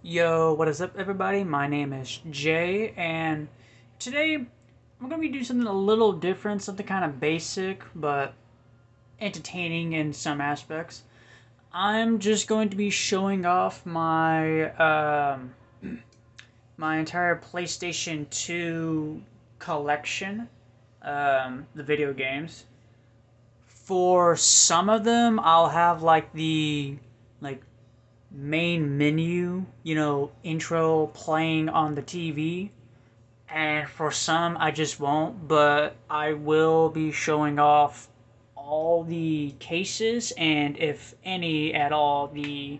Yo, what is up, everybody? My name is Jay, and today I'm going to be doing something a little different, something kind of basic, but entertaining in some aspects. I'm just going to be showing off my entire PlayStation 2 collection, the video games. For some of them, I'll have like main menu, intro playing on the TV. And for some, I just won't, but I will be showing off all the cases and, if any at all, the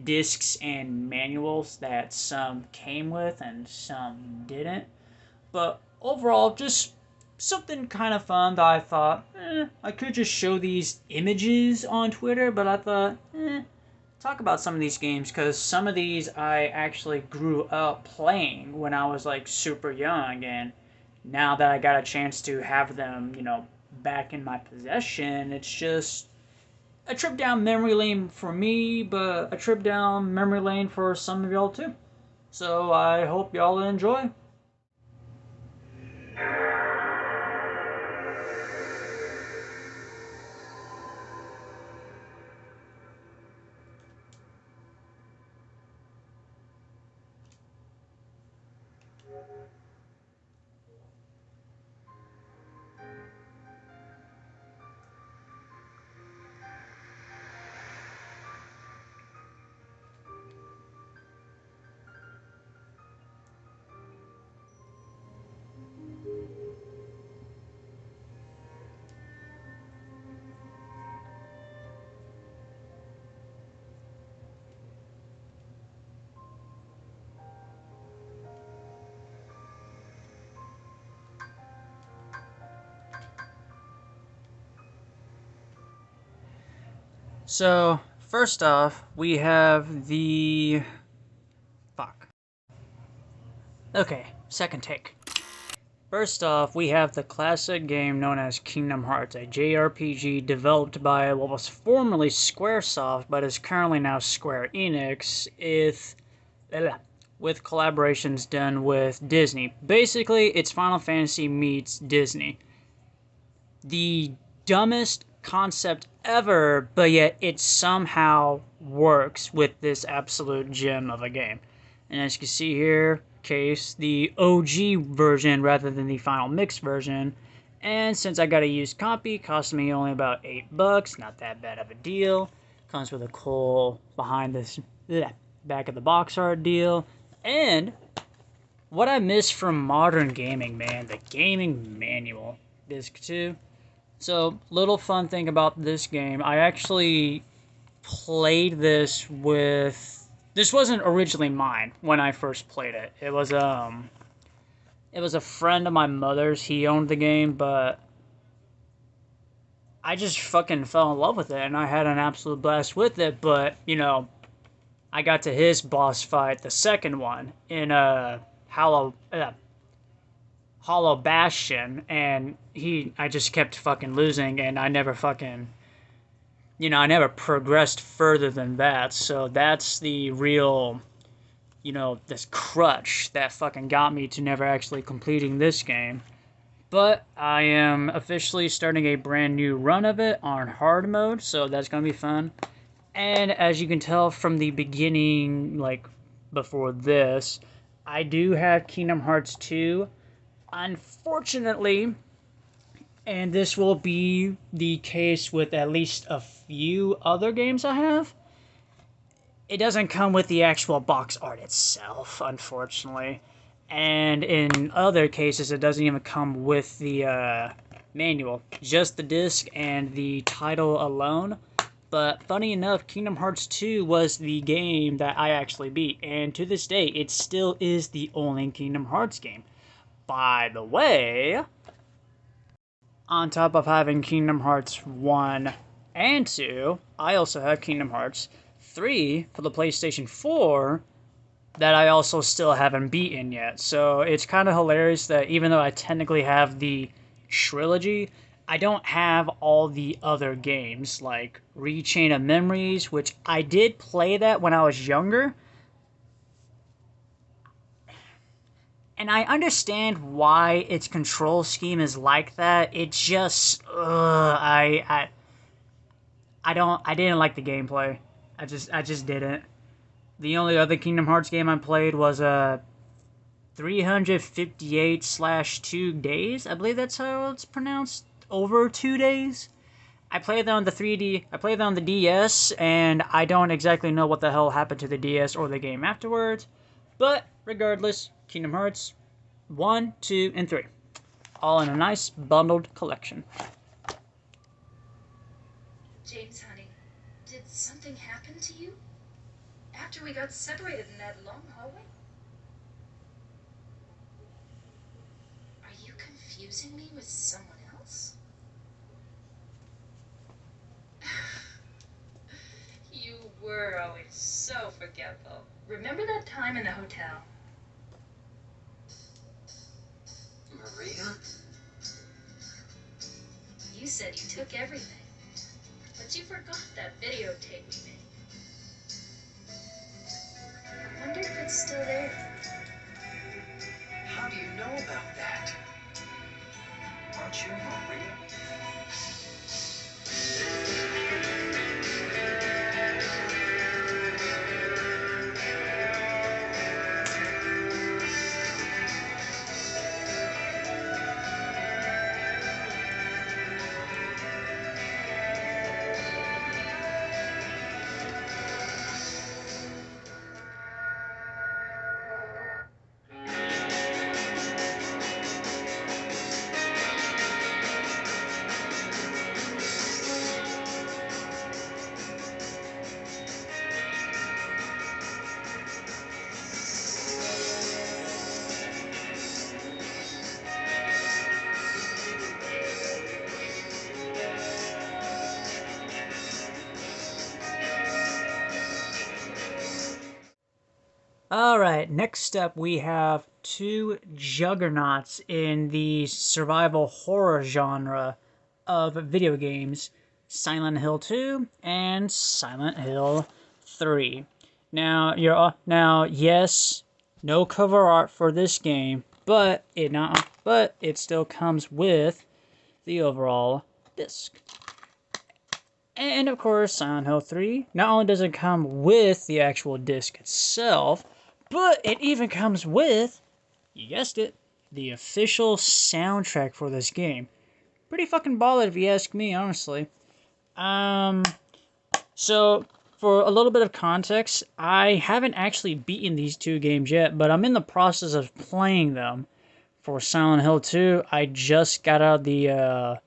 discs and manuals that some came with and some didn't. But overall, just something kind of fun that I thought, I could just show these images on Twitter, but I thought, talk about some of these games because some of these I actually grew up playing when I was like super young, and now that I got a chance to have them, back in my possession, it's just a trip down memory lane for me, but a trip down memory lane for some of y'all too. So I hope y'all enjoy. So, first off, we have the. Fuck. Okay, second take. First off, we have the classic game known as Kingdom Hearts, a JRPG developed by what was formerly Squaresoft, but is currently now Square Enix, with collaborations done with Disney. Basically, it's Final Fantasy meets Disney. The dumbest concept ever, but yet it somehow works with this absolute gem of a game. And as you can see here, case the OG version rather than the final mix version. And since I got a used copy, cost me only about $8, not that bad of a deal. Comes with a cool behind this back of the box art deal. And what I miss from modern gaming, man, the gaming manual, disc 2. So, little fun thing about this game, I actually played this with. This wasn't originally mine when I first played it. It was a friend of my mother's. He owned the game, but I just fucking fell in love with it, and I had an absolute blast with it. But I got to his boss fight, the second one, in Hollow Bastion, and I just kept fucking losing, and I never fucking. I never progressed further than that, so that's the real, this crutch that fucking got me to never actually completing this game. But I am officially starting a brand new run of it on hard mode, so that's gonna be fun. And as you can tell from the beginning, like, before this, I do have Kingdom Hearts 2. Unfortunately, and this will be the case with at least a few other games I have, it doesn't come with the actual box art itself, unfortunately. And in other cases, it doesn't even come with the manual. Just the disc and the title alone. But funny enough, Kingdom Hearts 2 was the game that I actually beat. And to this day, it still is the only Kingdom Hearts game. By the way, on top of having Kingdom Hearts 1 and 2, I also have Kingdom Hearts 3 for the PlayStation 4 that I also still haven't beaten yet. So it's kind of hilarious that even though I technically have the trilogy, I don't have all the other games, like Rechain of Memories, which I did play that when I was younger, And I understand why its control scheme is like that. It just, I didn't like the gameplay. I just didn't. The only other Kingdom Hearts game I played was 358/2 days. I believe that's how it's pronounced. Over 2 days. I played that on the 3D. I played that on the DS, and I don't exactly know what the hell happened to the DS or the game afterwards. But regardless, Kingdom Hearts 1, 2, and 3, all in a nice bundled collection. James, honey, did something happen to you after we got separated in that long hallway? Are you confusing me with someone else? You were always so forgetful. Remember that time in the hotel? Maria? You said you took everything, but you forgot that videotape we made. I wonder if it's still there. How do you know about that? Aren't you Maria? Alright, next up we have two juggernauts in the survival horror genre of video games, Silent Hill 2 and Silent Hill 3. Now, yes, no cover art for this game, but it still comes with the overall disc. And of course, Silent Hill 3, not only does it come with the actual disc itself, but it even comes with, you guessed it, the official soundtrack for this game. Pretty fucking baller if you ask me, honestly. So, for a little bit of context, I haven't actually beaten these two games yet, but I'm in the process of playing them. For Silent Hill 2, I just got out of the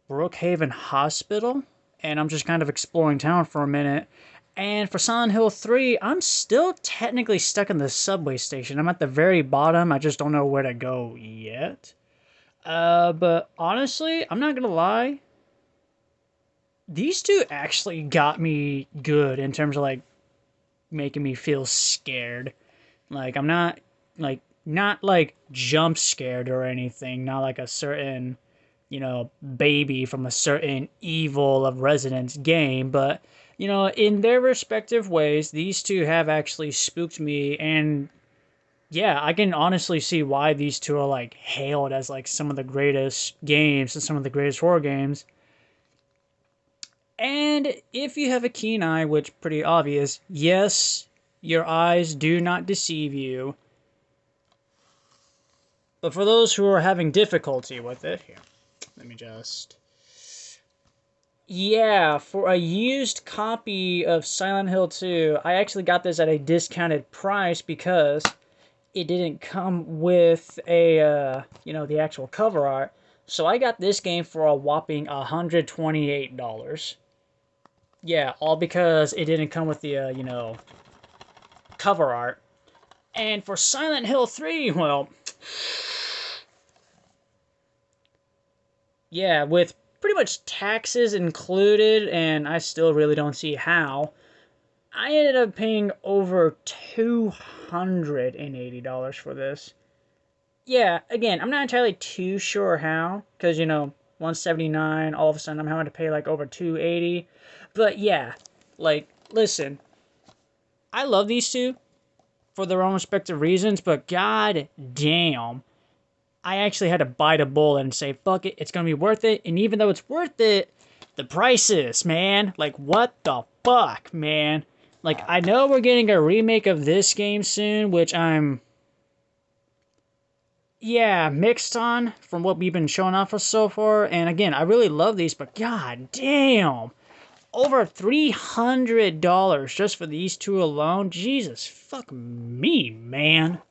Brookhaven Hospital, and I'm just kind of exploring town for a minute. And for Silent Hill 3, I'm still technically stuck in the subway station. I'm at the very bottom. I just don't know where to go yet. But honestly, I'm not gonna lie. These two actually got me good in terms of, like, making me feel scared. Like, I'm not, not jump scared or anything. Not like a certain, baby from a certain Evil of Residence game, but, in their respective ways, these two have actually spooked me, and yeah, I can honestly see why these two are, like, hailed as, like, some of the greatest games and some of the greatest horror games. And if you have a keen eye, which pretty obvious, yes, your eyes do not deceive you. But for those who are having difficulty with it, here, let me just... Yeah, for a used copy of Silent Hill 2, I actually got this at a discounted price because it didn't come with a, the actual cover art. So I got this game for a whopping $128. Yeah, all because it didn't come with the, cover art. And for Silent Hill 3, well... Yeah, with pretty much taxes included, and I still really don't see how, I ended up paying over $280 for this. Yeah, again, I'm not entirely too sure how, because, $179, all of a sudden I'm having to pay, like, over $280. But, yeah, like, listen, I love these two. for their own respective reasons, but god damn, I actually had to bite a bullet and say, fuck it, it's gonna be worth it. And even though it's worth it, the prices, man. Like, what the fuck, man? Like, I know we're getting a remake of this game soon, which I'm, yeah, mixed on from what we've been showing off so far. And again, I really love these, but god damn. Over $300 just for these two alone? Jesus fuck me, man.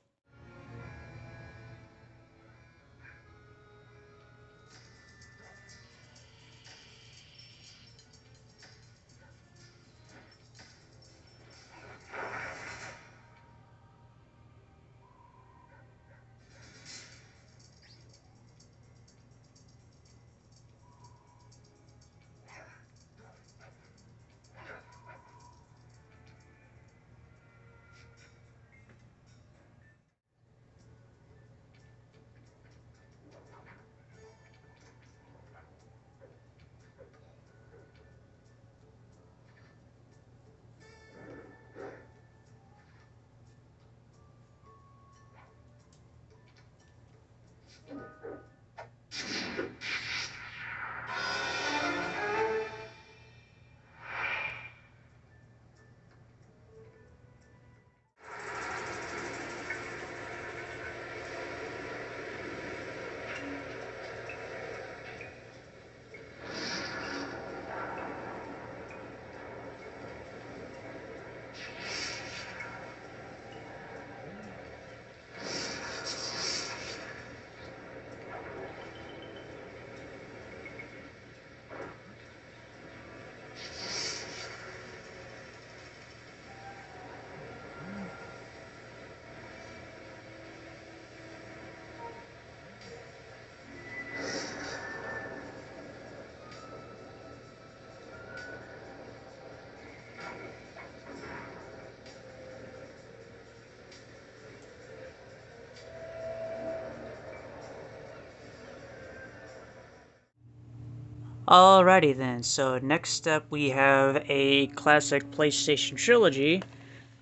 Alrighty then, so next up we have a classic PlayStation trilogy,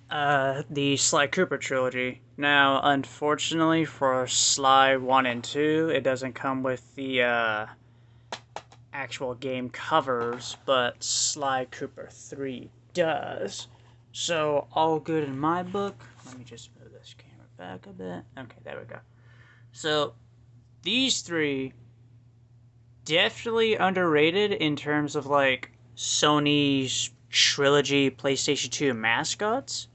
the Sly Cooper trilogy. Now, unfortunately for Sly 1 and 2, it doesn't come with the actual game covers, but Sly Cooper 3 does. So, all good in my book. Let me just move this camera back a bit. Okay, there we go. So, these three definitely underrated in terms of like Sony's trilogy PlayStation 2 mascots.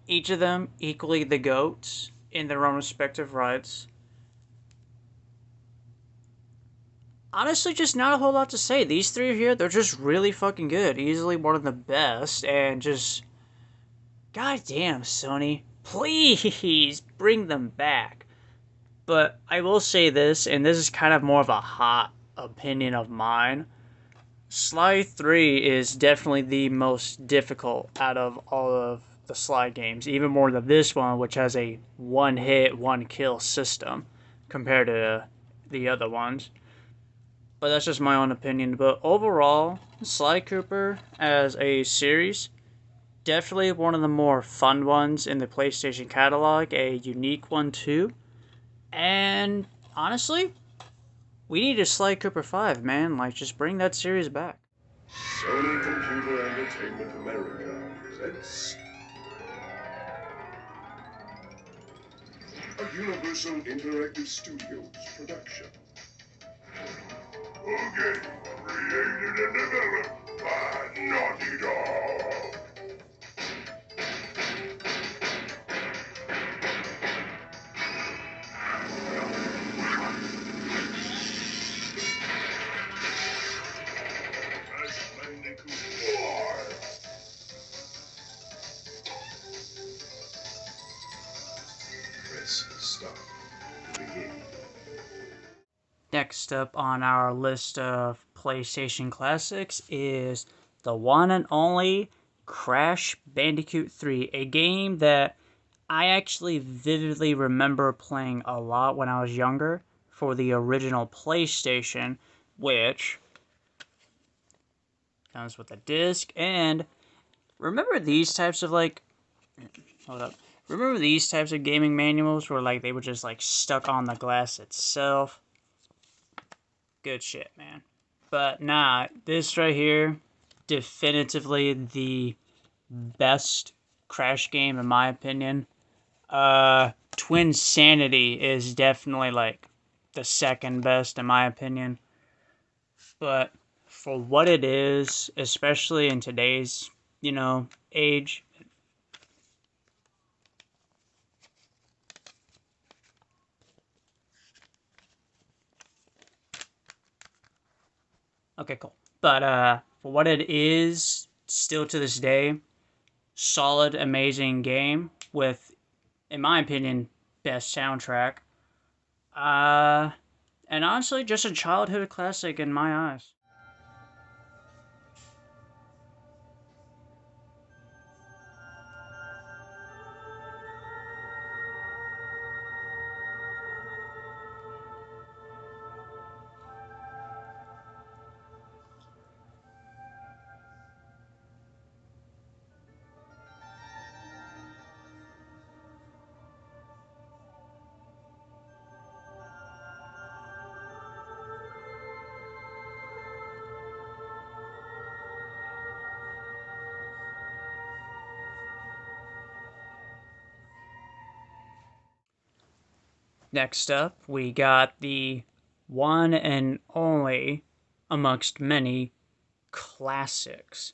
Each of them equally the GOATs in their own respective rights. Honestly, just not a whole lot to say. These three here, they're just really fucking good. Easily one of the best, and just, goddamn, Sony, please bring them back. But I will say this, and this is kind of more of a hot opinion of mine. Sly 3 is definitely the most difficult out of all of the Sly games, even more than this one, which has a one-hit, one-kill system compared to the other ones. But that's just my own opinion. But overall, Sly Cooper as a series, definitely one of the more fun ones in the PlayStation catalog, a unique one too. And honestly, we need a Sly Cooper 5, man. Like, just bring that series back. Sony Computer Entertainment America presents a Universal Interactive Studios production. A game created and developed by Naughty Dog. Crash Bandicoot 4. Press start to begin. Next up on our list of PlayStation classics is the one and only Crash Bandicoot 3, a game that I actually vividly remember playing a lot when I was younger for the original PlayStation, which comes with a disc. And remember these types of like Hold up. Remember these types of gaming manuals where like they were just like stuck on the glass itself? Good shit, man. But nah, this right here, definitively the best Crash game in my opinion. Twin Sanity is definitely like the second best in my opinion. But for what it is, especially in today's, age. Okay, cool. But for what it is, still to this day, solid, amazing game with, in my opinion, best soundtrack. Uh, and honestly, just a childhood classic in my eyes. Next up, we got the one and only, amongst many, classics.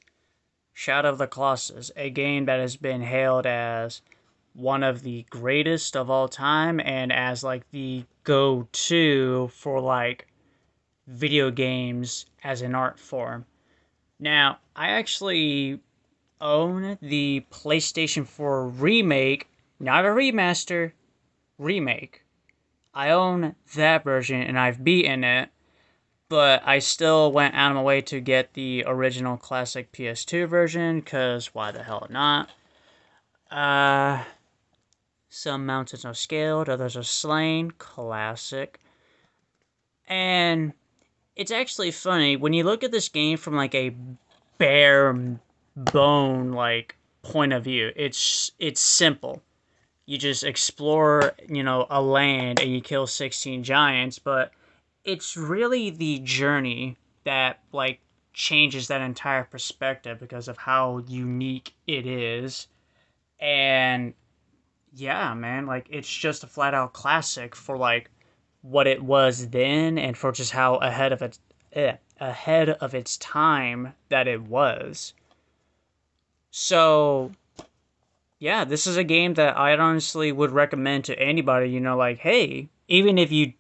Shadow of the Colossus, a game that has been hailed as one of the greatest of all time and as like the go-to for like video games as an art form. Now, I actually own the PlayStation 4 remake, not a remaster, remake. I own that version and I've beaten it, but I still went out of my way to get the original classic PS2 version, because why the hell not? Some mountains are scaled, others are slain, classic. And it's actually funny, when you look at this game from like a bare bone like point of view, it's simple. You just explore, a land and you kill 16 giants, but it's really the journey that like changes that entire perspective because of how unique it is. And yeah, man, like it's just a flat out classic for like what it was then and for just how ahead of its time that it was. So yeah, this is a game that I honestly would recommend to anybody, like, hey, even if you,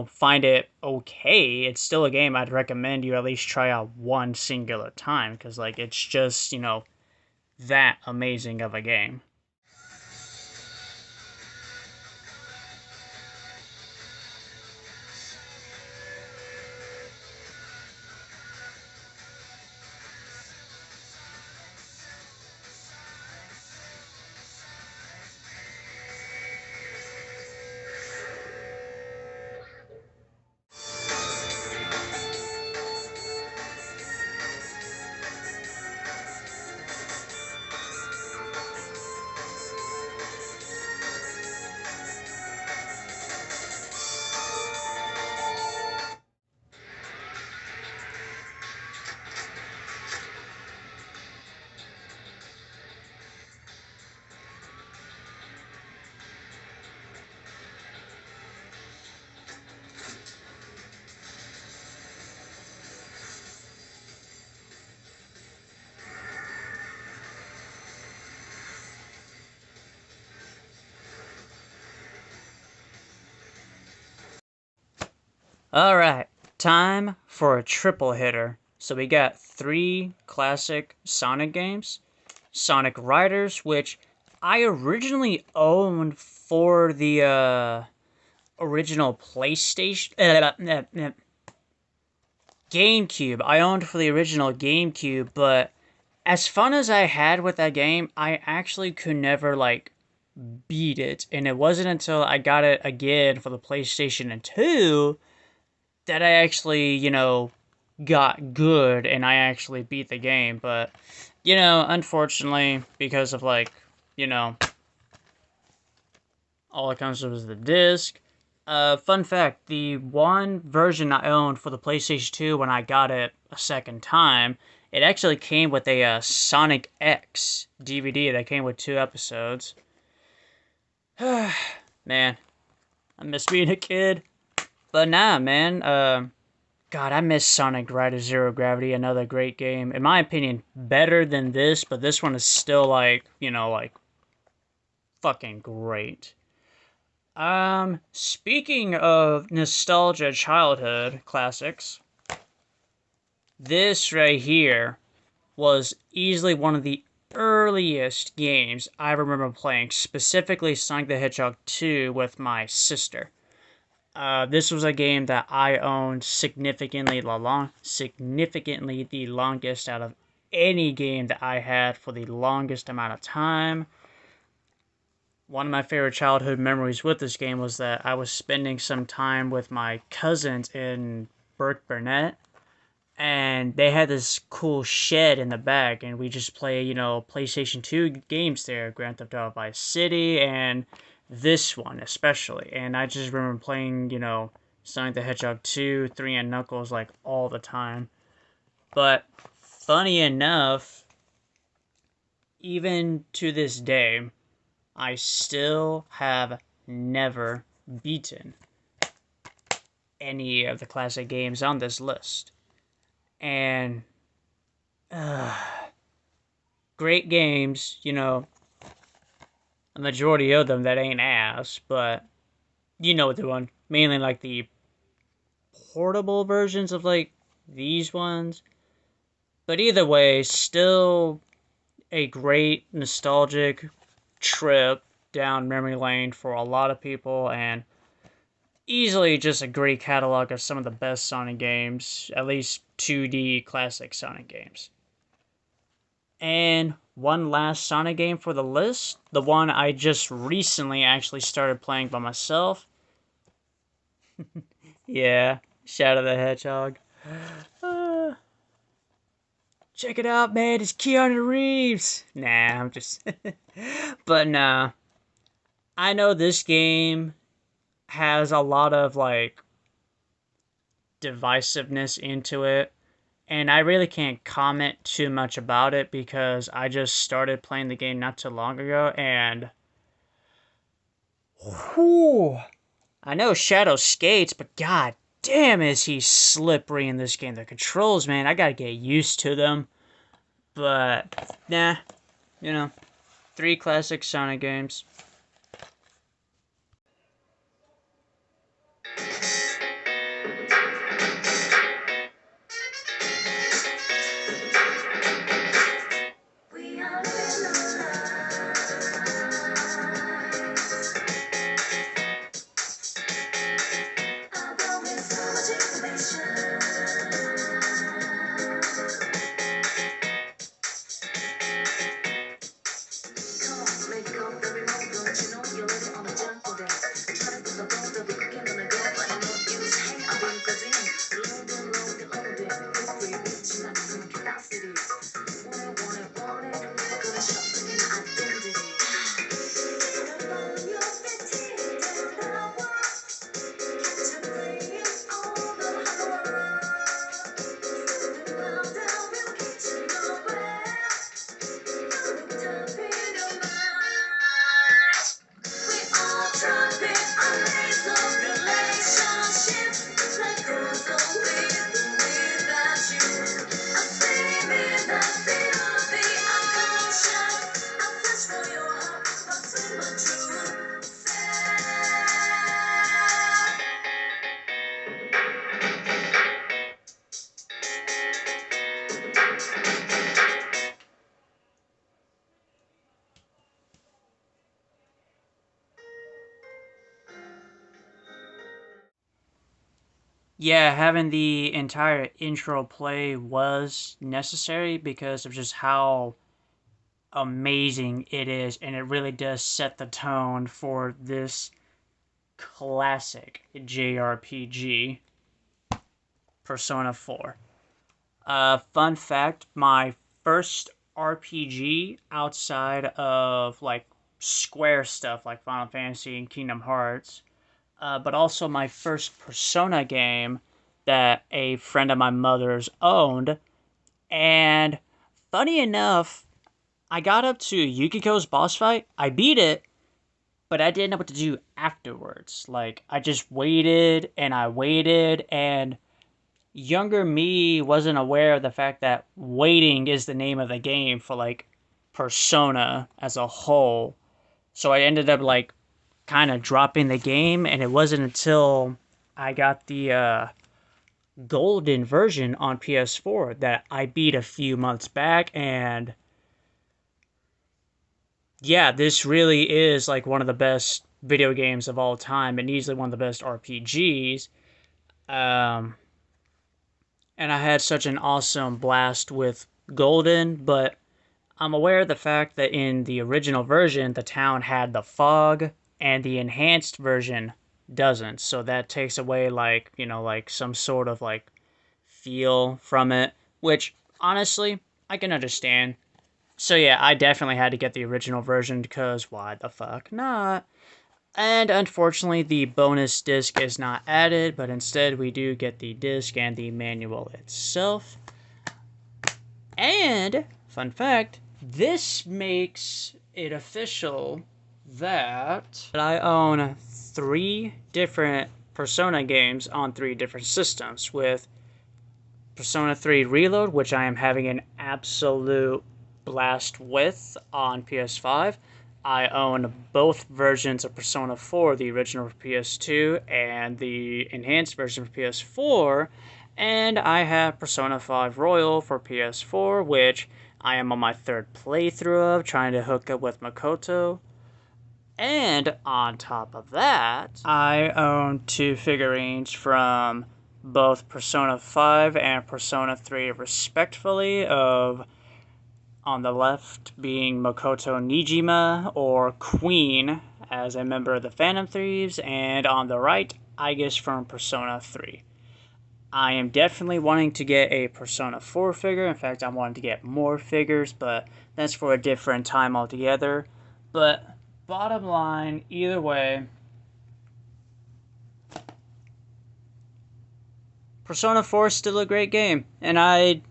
find it okay, it's still a game I'd recommend you at least try out one singular time, because, like, it's just, that amazing of a game. Alright, time for a triple hitter. So we got 3 classic Sonic games. Sonic Riders, which I originally owned for the original PlayStation GameCube. I owned for the original GameCube, but as fun as I had with that game, I actually could never like beat it. And it wasn't until I got it again for the PlayStation 2 that I actually, got good and I actually beat the game. But, unfortunately, because of like you know, all it comes with is the disc. Fun fact, the one version I owned for the PlayStation 2 when I got it a second time, it actually came with a Sonic X DVD that came with 2 episodes. Man, I miss being a kid. But nah, man, God, I miss Sonic Riders Zero Gravity, another great game. In my opinion, better than this, but this one is still like, like fucking great. Speaking of nostalgia childhood classics, this right here was easily one of the earliest games I remember playing, specifically Sonic the Hedgehog 2 with my sister. This was a game that I owned significantly the longest out of any game that I had for the longest amount of time. One of my favorite childhood memories with this game was that I was spending some time with my cousins in Burke Burnett, and they had this cool shed in the back, and we just play, PlayStation 2 games there, Grand Theft Auto Vice City, and this one especially. And I just remember playing, Sonic the Hedgehog 2, 3, and Knuckles, like, all the time. But, funny enough, even to this day, I still have never beaten any of the classic games on this list. And great games, a majority of them that ain't ass, but you know what the one, mainly like the portable versions of like these ones. But either way, still a great nostalgic trip down memory lane for a lot of people, and easily just a great catalog of some of the best Sonic games, at least 2D classic Sonic games. And one last Sonic game for the list, the one I just recently actually started playing by myself. Yeah, Shadow the Hedgehog. Check it out, man, it's Keanu Reeves. Nah, I'm just... But nah, I know this game has a lot of, like, divisiveness into it, and I really can't comment too much about it because I just started playing the game not too long ago, and whew, I know Shadow skates, but god damn is he slippery in this game. The controls, man, I gotta get used to them. But, nah, 3 classic Sonic games. We are living our lives. Although with so much information, come on, let go of the remote. Don't you know you're living on a junk for days? Try to put the phone that we cooking on the go, but no use. Hey, I'm being cuisine. Loading. Free reaching maximum capacity. Want it. Gonna shop in my identity. Your fatigue and power. To bring all the power. Something about that will get you nowhere. Looked up in your mind. We all drop it on days of relationships. Like goes on without you. I'm saving that bit of the unconscious. I search for your heart, what's in my true self. Yeah, having the entire intro play was necessary because of just how amazing it is, and it really does set the tone for this classic JRPG, Persona 4. Fun fact, my first RPG outside of like Square stuff like Final Fantasy and Kingdom Hearts, but also my first Persona game that a friend of my mother's owned. And funny enough, I got up to Yukiko's boss fight. I beat it, but I didn't know what to do afterwards. Like, I just waited and I waited, and younger me wasn't aware of the fact that waiting is the name of the game for, like, Persona as a whole. So I ended up, like, kind of dropping the game, and it wasn't until I got the golden version on PS4 that I beat a few months back, and yeah, this really is like one of the best video games of all time and easily one of the best RPGs. Um, and I had such an awesome blast with Golden, but I'm aware of the fact that in the original version, the town had the fog, and the enhanced version doesn't. So that takes away, like, you know, like some sort of like feel from it, which honestly, I can understand. So yeah, I definitely had to get the original version because why the fuck not? And unfortunately, the bonus disc is not added, but instead we do get the disc and the manual itself. And, fun fact, this makes it official that I own 3 different Persona games on 3 different systems, with Persona 3 Reload, which I am having an absolute blast with on PS5. I own both versions of Persona 4, the original for PS2 and the enhanced version for PS4, and I have Persona 5 Royal for PS4, which I am on my 3rd playthrough of, trying to hook up with Makoto. And on top of that, I own 2 figurines from both Persona 5 and Persona 3 respectively, of on the left being Makoto Nijima, or Queen, as a member of the Phantom Thieves, and on the right, Aegis from Persona 3. I am definitely wanting to get a Persona 4 figure. In fact, I'm wanting to get more figures, but that's for a different time altogether. But bottom line, either way, Persona 4 is still a great game, and I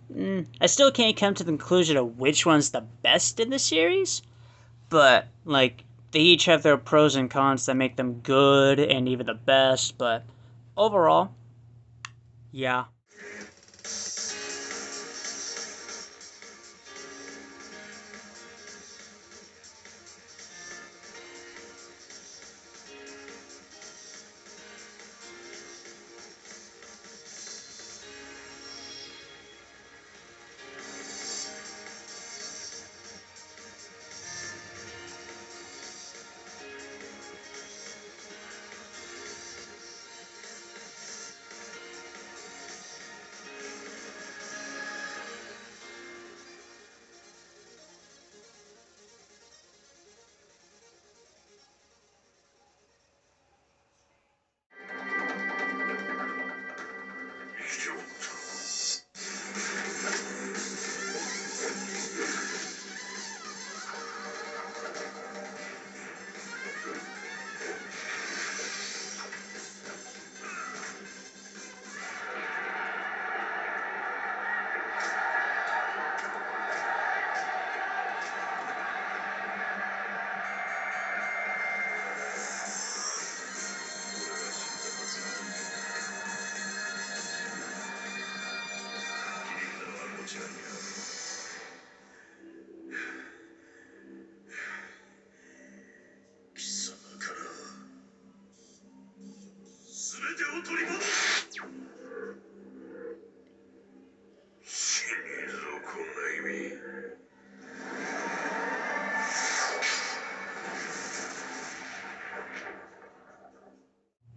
still can't come to the conclusion of which one's the best in the series, but, like, they each have their pros and cons that make them good and even the best, but overall, yeah.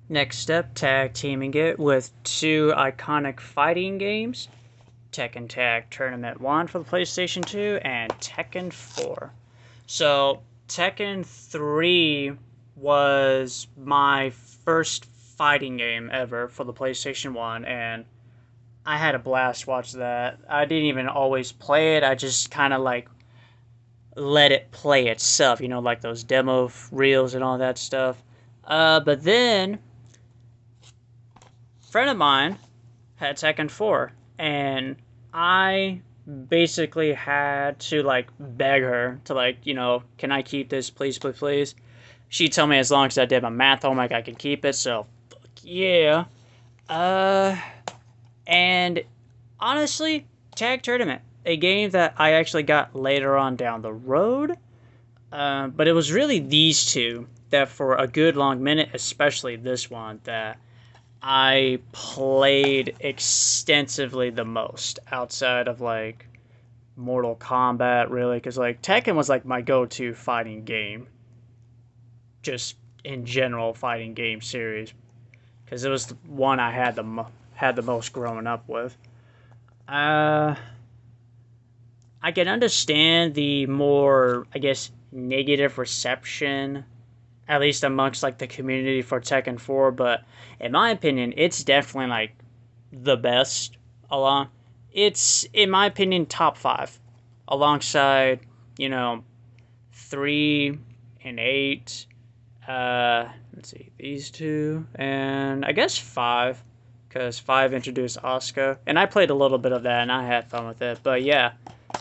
Next up, tag teaming it with 2 iconic fighting games, Tekken Tag Tournament 1 for the PlayStation 2 and Tekken 4. So, Tekken 3 was my first fighting game ever for the PlayStation 1, and I had a blast watching that. I didn't even always play it, I just kind of like let it play itself, you know, like those demo reels and all that stuff. But then, a friend of mine had Tekken 4, and I basically had to, like, beg her to, like, you know, can I keep this, please, please, please? She'd tell me as long as I did my math homework, I could keep it, so, fuck yeah. Uh, and honestly, Tag Tournament, a game that I actually got later on down the road. But it was really these two that, for a good long minute, especially this one, that I played extensively the most outside of like Mortal Kombat, really, because like Tekken was like my go-to fighting game, just in general fighting game series, because it was the one I had the most growing up with. Uh, I can understand the more, I guess, negative reception, at least amongst like the community for Tekken 4, but in my opinion, it's definitely like the best along. It's, in my opinion, top 5 alongside, you know, 3 and 8. Let's see, these two, and I guess 5, because 5 introduced Asuka, and I played a little bit of that and I had fun with it. But yeah,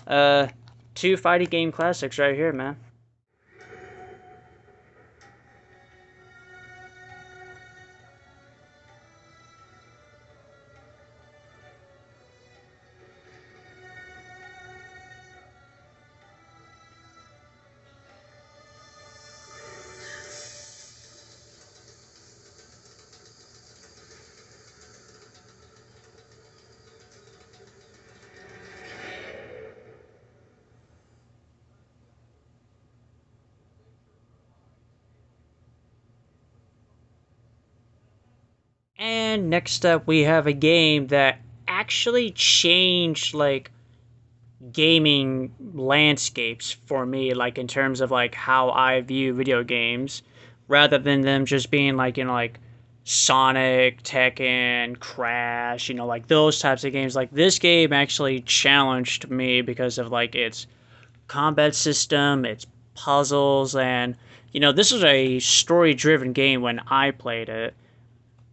uh, 2 fighting game classics right here, man. And next up, we have a game that actually changed like gaming landscapes for me, like in terms of like how I view video games, rather than them just being like, you know, like Sonic, Tekken, Crash, you know, like those types of games. Like this game actually challenged me because of like its combat system, its puzzles, and you know, this was a story-driven game when I played it.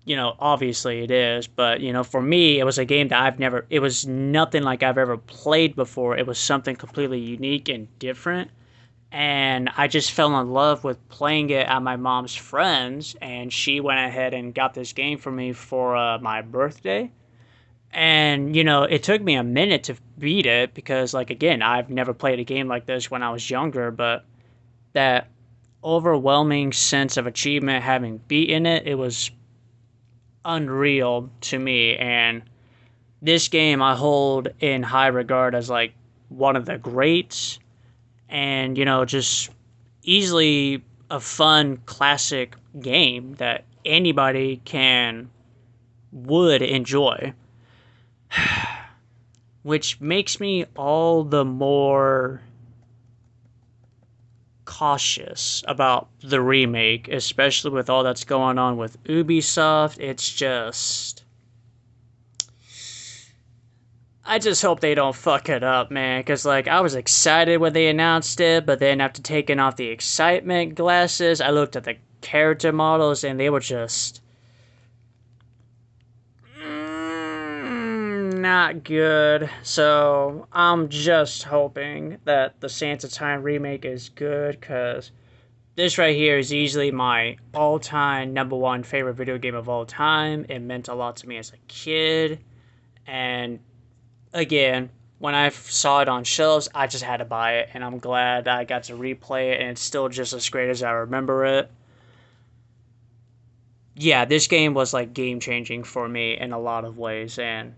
You know, obviously it is, but you know, for me, it was a game that it was nothing like I've ever played before. It was something completely unique and different. And I just fell in love with playing it at my mom's friends, and she went ahead and got this game for me for my birthday. And, you know, it took me a minute to beat it because, like, again, I've never played a game like this when I was younger, but that overwhelming sense of achievement having beaten it, it was unreal to me. And this game I hold in high regard as like one of the greats, and you know, just easily a fun classic game that anybody can would enjoy, which makes me all the more cautious about the remake, especially with all that's going on with Ubisoft. It's just, I just hope they don't fuck it up, man. Because, like, I was excited when they announced it, but then after taking off the excitement glasses, I looked at the character models and they were just. Not good. So, I'm just hoping that the Sands of Time remake is good, because this right here is easily my all-time #1 favorite video game of all time. It meant a lot to me as a kid, and again, when I saw it on shelves, I just had to buy it, and I'm glad I got to replay it, and it's still just as great as I remember it. Yeah, this game was like game changing for me in a lot of ways, and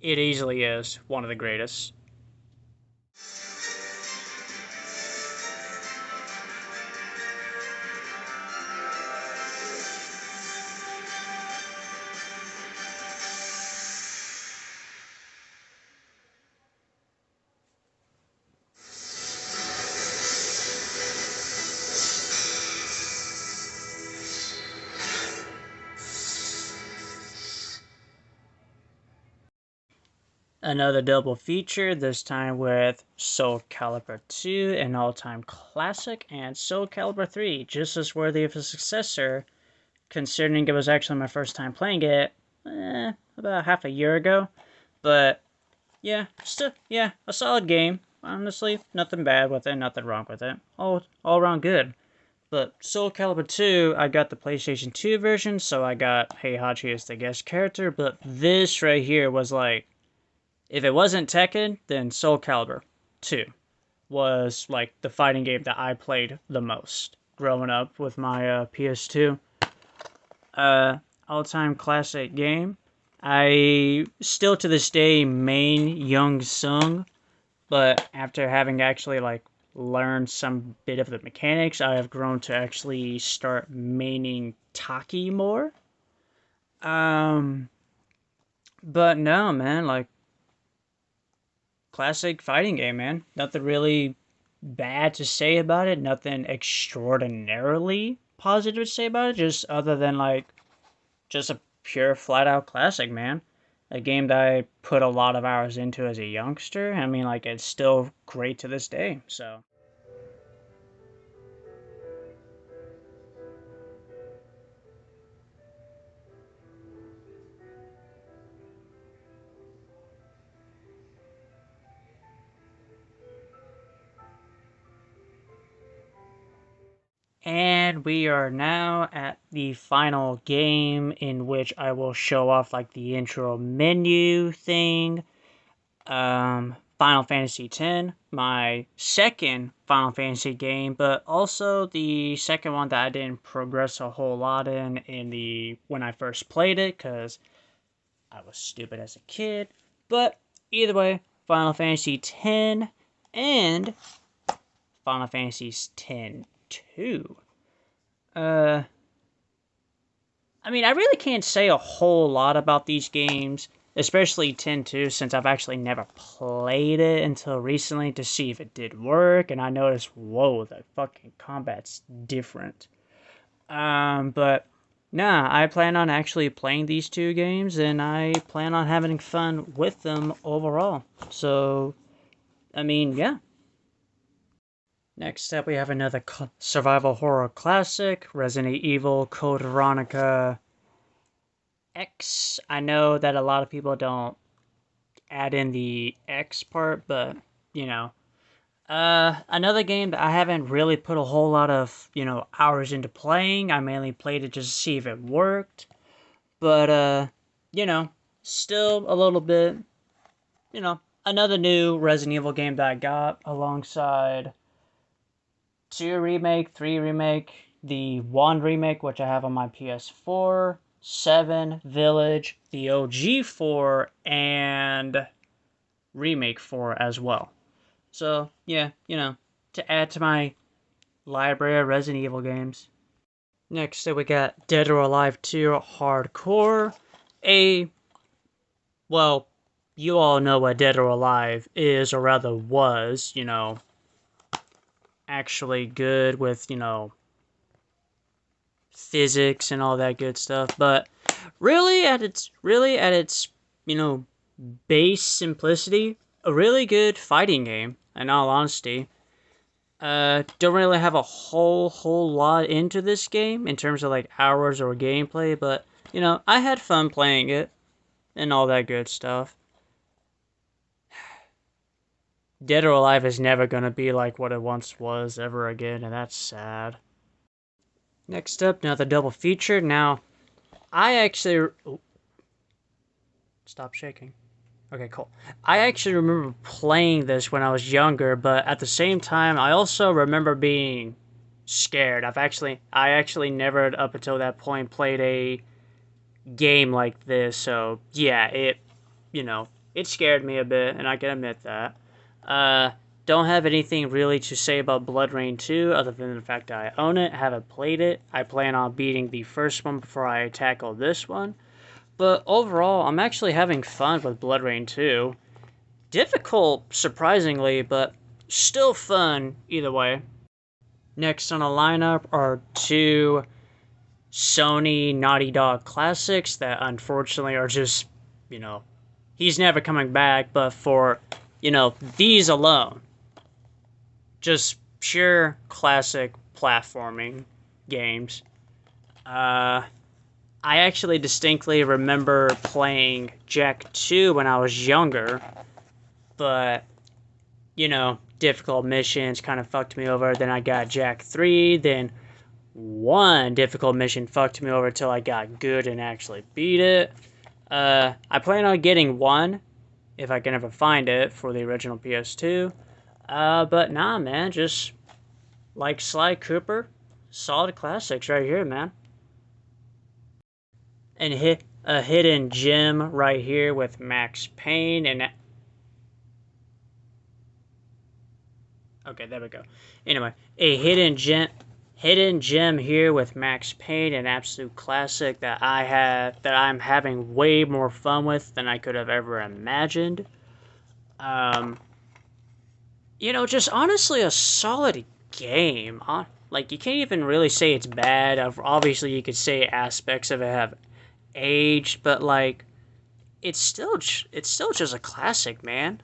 it easily is one of the greatest. Another double feature, this time with Soul Calibur 2, an all-time classic, and Soul Calibur 3, just as worthy of a successor, considering it was actually my first time playing it, about half a year ago. But, yeah, still, yeah, a solid game. Honestly, nothing bad with it, nothing wrong with it. All around good. But Soul Calibur 2, I got the PlayStation 2 version, so I got Heihachi as the guest character, but this right here was like, if it wasn't Tekken, then Soul Calibur 2 was like the fighting game that I played the most growing up with my PS2. All-time classic game. I still to this day main Young Sung, but after having actually like learned some bit of the mechanics, I have grown to actually start maining Taki more. But no, man, like classic fighting game, man. Nothing really bad to say about it. Nothing extraordinarily positive to say about it. Just other than like, just a pure flat out classic, man. A game that I put a lot of hours into as a youngster. I mean, like, it's still great to this day, so. And we are now at the final game in which I will show off like the intro menu thing. Final Fantasy X, my second Final Fantasy game, but also the second one that I didn't progress a whole lot in the when I first played it because I was stupid as a kid. But either way, Final Fantasy X and Final Fantasy X-2. I mean, I really can't say a whole lot about these games, especially 10-2, since I've actually never played it until recently to see if it did work, and I noticed, whoa, the fucking combat's different. But nah, I plan on actually playing these two games, and I plan on having fun with them overall. So, I mean, yeah. Next up, we have another survival horror classic, Resident Evil Code Veronica X. I know that a lot of people don't add in the X part, but, you know. Another game that I haven't really put a whole lot of, hours into playing. I mainly played it just to see if it worked. But, still a little bit, another new Resident Evil game that I got alongside 2 remake, 3 remake, the 1 remake, which I have on my PS4, 7, Village, the OG 4, and remake 4 as well. So, yeah, to add to my library of Resident Evil games. Next up, we got Dead or Alive 2 Hardcore. Well, you all know what Dead or Alive is, or rather was, actually good with, physics and all that good stuff. But really at its, base simplicity, a really good fighting game, in all honesty. Don't really have a whole lot into this game in terms of like hours or gameplay, but I had fun playing it and all that good stuff. Dead or Alive is never gonna be like what it once was ever again, and that's sad. Next up, another double feature. Now, I actually... Oh. Stop shaking. Okay, cool. I actually remember playing this when I was younger, but at the same time, I also remember being scared. I actually never, up until that point, played a game like this, so yeah, it scared me a bit, and I can admit that. Don't have anything really to say about Blood Rain 2, other than the fact that I own it, haven't played it. I plan on beating the first one before I tackle this one. But overall, I'm actually having fun with Blood Rain 2. Difficult, surprisingly, but still fun either way. Next on the lineup are 2 Sony Naughty Dog classics that unfortunately are just, he's never coming back, but for, you know, these alone, just pure classic platforming games. I actually distinctly remember playing Jak 2 when I was younger, but, you know, difficult missions kind of fucked me over. Then I got Jak 3, then one difficult mission fucked me over till I got good and actually beat it. I plan on getting 1, if I can ever find it, for the original PS2. But nah, man, just like Sly Cooper, solid classics right here, man. And hit a hidden gem right here with Max Payne and... Okay, there we go. Anyway, a hidden gem here with Max Payne, an absolute classic that I'm having way more fun with than I could have ever imagined. You know, just honestly a solid game. Like, you can't even really say it's bad. Obviously, you could say aspects of it have aged, but like, it's still just a classic, man.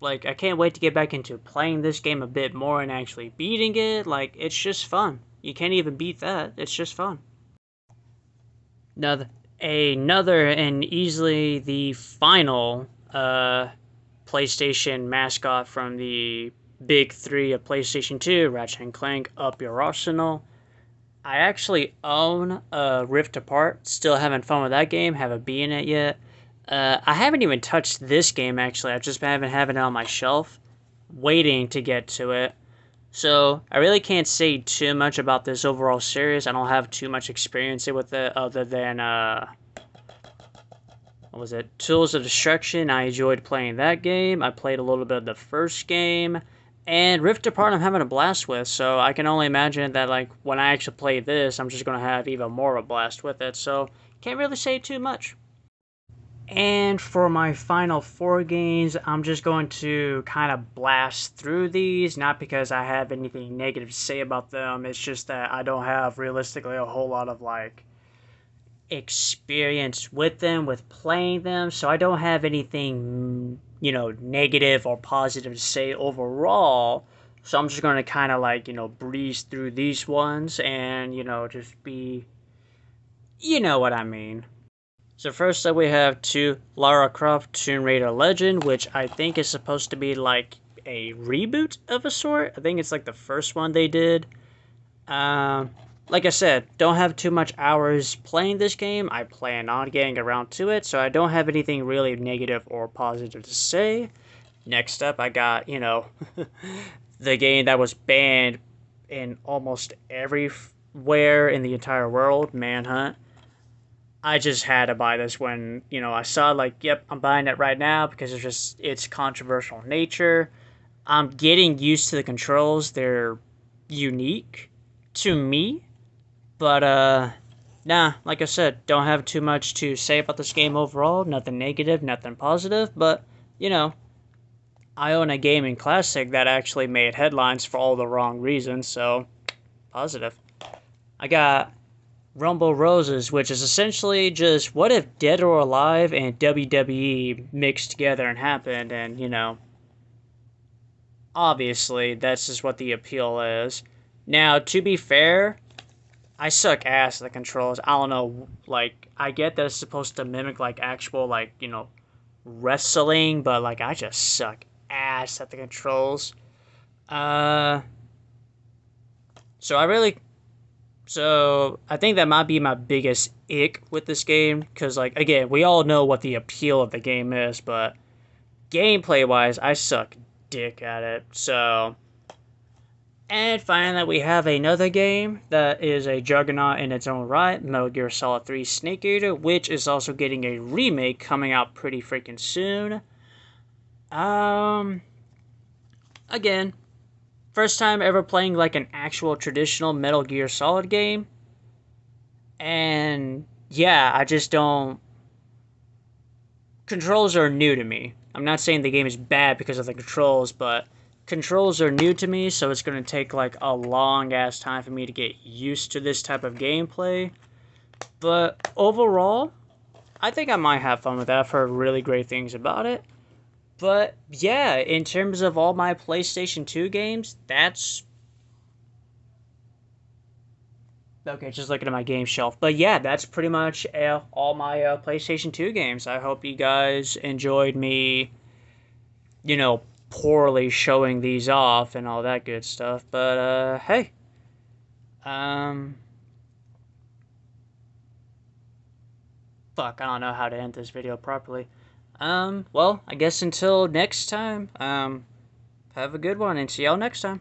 Like, I can't wait to get back into playing this game a bit more and actually beating it. Like, it's just fun. You can't even beat that. It's just fun. Another and easily the final PlayStation mascot from the big three of PlayStation 2, Ratchet & Clank, Up Your Arsenal. I actually own Rift Apart. Still having fun with that game. Haven't beaten it yet. I haven't even touched this game, actually. I've just been having it on my shelf, waiting to get to it. So, I really can't say too much about this overall series. I don't have too much experience with it, other than, what was it? Tools of Destruction. I enjoyed playing that game. I played a little bit of the first game. And Rift Apart I'm having a blast with, so I can only imagine that, like, when I actually play this, I'm just going to have even more of a blast with it. So, can't really say too much. And for my final 4 games, I'm just going to kind of blast through these, not because I have anything negative to say about them, it's just that I don't have realistically a whole lot of like experience with them, with playing them, so I don't have anything, you know, negative or positive to say overall. So I'm just going to kind of like, you know, breeze through these ones and, you know, just be, you know what I mean. So first up we have Lara Croft Tomb Raider Legend, which I think is supposed to be like a reboot of a sort. I think it's like the first one they did. Like I said, don't have too much hours playing this game. I plan on getting around to it, so I don't have anything really negative or positive to say. Next up I got, you know, the game that was banned in almost everywhere in the entire world, Manhunt. I just had to buy this when, you know, I saw, like, yep, I'm buying it right now because it's controversial nature. I'm getting used to the controls. They're unique to me. But, nah, like I said, don't have too much to say about this game overall. Nothing negative, nothing positive. But, you know, I own a gaming classic that actually made headlines for all the wrong reasons. So, positive. I got Rumble Roses, which is essentially just what if Dead or Alive and WWE mixed together and happened, and, you know, obviously that's just what the appeal is. Now, to be fair, I suck ass at the controls. I don't know, like, I get that it's supposed to mimic, like, actual, like, you know, wrestling, but, like, I just suck ass at the controls. So I think that might be my biggest ick with this game, because, like, again, we all know what the appeal of the game is, but gameplay-wise, I suck dick at it, so... And finally, we have another game that is a juggernaut in its own right, Metal Gear Solid 3 Snake Eater, which is also getting a remake coming out pretty freaking soon. Again, first time ever playing like an actual traditional Metal Gear Solid game. And yeah, I just don't... Controls are new to me. I'm not saying the game is bad because of the controls, but controls are new to me, so it's going to take like a long ass time for me to get used to this type of gameplay. But overall, I think I might have fun with that. I've heard really great things about it. But yeah, in terms of all my PlayStation 2 games, that's okay. Just looking at my game shelf, but yeah, that's pretty much all my PlayStation 2 games. I hope you guys enjoyed me, you know, poorly showing these off and all that good stuff. But hey, um, fuck, I don't know how to end this video properly. Well, I guess until next time, have a good one and see y'all next time.